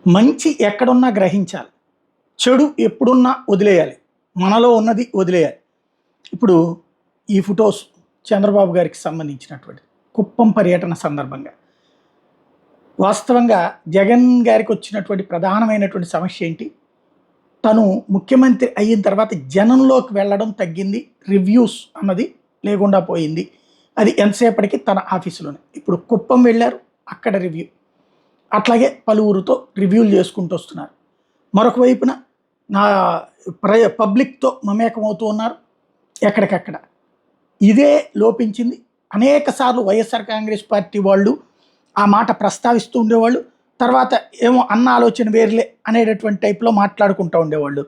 మంచి ఎక్కడున్నా గ్రహించాలి. చెడు ఎప్పుడున్నా వదిలేయాలి. మనలో ఉన్నది వదిలేయాలి. ఇప్పుడు ఈ ఫోటోస్ చంద్రబాబు గారికి సంబంధించినటువంటి కుప్పం పర్యటన సందర్భంగా. వాస్తవంగా జగన్ గారికి వచ్చినటువంటి ప్రధానమైనటువంటి సమస్య ఏంటి? తను ముఖ్యమంత్రి అయిన తర్వాత జనంలోకి వెళ్ళడం తగ్గింది. రివ్యూస్ అన్నది లేకుండా పోయింది. అది ఎంతసేపటికి తన ఆఫీసులోనే. ఇప్పుడు కుప్పం వెళ్ళారు, అక్కడ రివ్యూ. అట్లాగే పలువురితో రివ్యూలు చేసుకుంటూ వస్తున్నారు. మరొక వైపున నా పబ్లిక్తో మమేకమవుతూ ఉన్నారు ఎక్కడికక్కడ. ఇదే లోపించింది. అనేక సార్లు వైఎస్ఆర్ కాంగ్రెస్ పార్టీ వాళ్ళు ఆ మాట ప్రస్తావిస్తూ ఉండేవాళ్ళు. తర్వాత ఏమో అన్న ఆలోచన వేర్లే అనేటటువంటి టైప్లో మాట్లాడుకుంటూ ఉండేవాళ్ళు.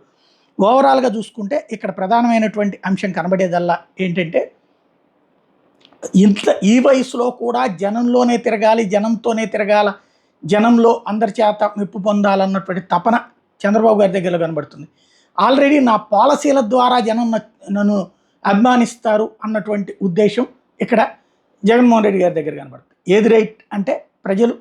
ఓవరాల్గా చూసుకుంటే ఇక్కడ ప్రధానమైనటువంటి అంశం కనబడేదల్లా ఏంటంటే, ఈ వయసులో కూడా జనంలోనే తిరగాలి, జనంతోనే తిరగాల, జనంలో అందరి చేత మెప్పు పొందాలన్నటువంటి తపన చంద్రబాబు గారి దగ్గర కనబడుతుంది. ఆల్రెడీ నా పాలసీల ద్వారా జనం నన్ను అభిమానిస్తారు అన్నటువంటి ఉద్దేశం ఇక్కడ జగన్మోహన్ రెడ్డి గారి దగ్గర కనబడుతుంది. ఏది రైట్ అంటే ప్రజలు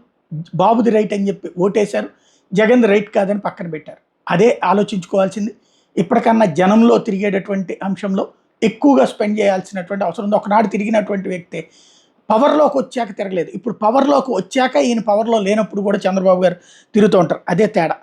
బాబుది రైట్ అని చెప్పి ఓటేశారు, జగన్ది రైట్ కాదని పక్కన పెట్టారు. అదే ఆలోచించుకోవాల్సింది. ఇప్పటికన్నా జనంలో తిరిగేటటువంటి అంశంలో ఎక్కువగా స్పెండ్ చేయాల్సినటువంటి అవసరం ఉంది. ఒకనాడు తిరిగినటువంటి వ్యక్తే పవర్లోకి వచ్చాక తిరగలేదు. ఇప్పుడు పవర్లోకి వచ్చాక ఈయన పవర్లో లేనప్పుడు కూడా చంద్రబాబు గారు తిరుగుతూ ఉంటారు. అదే తేడా.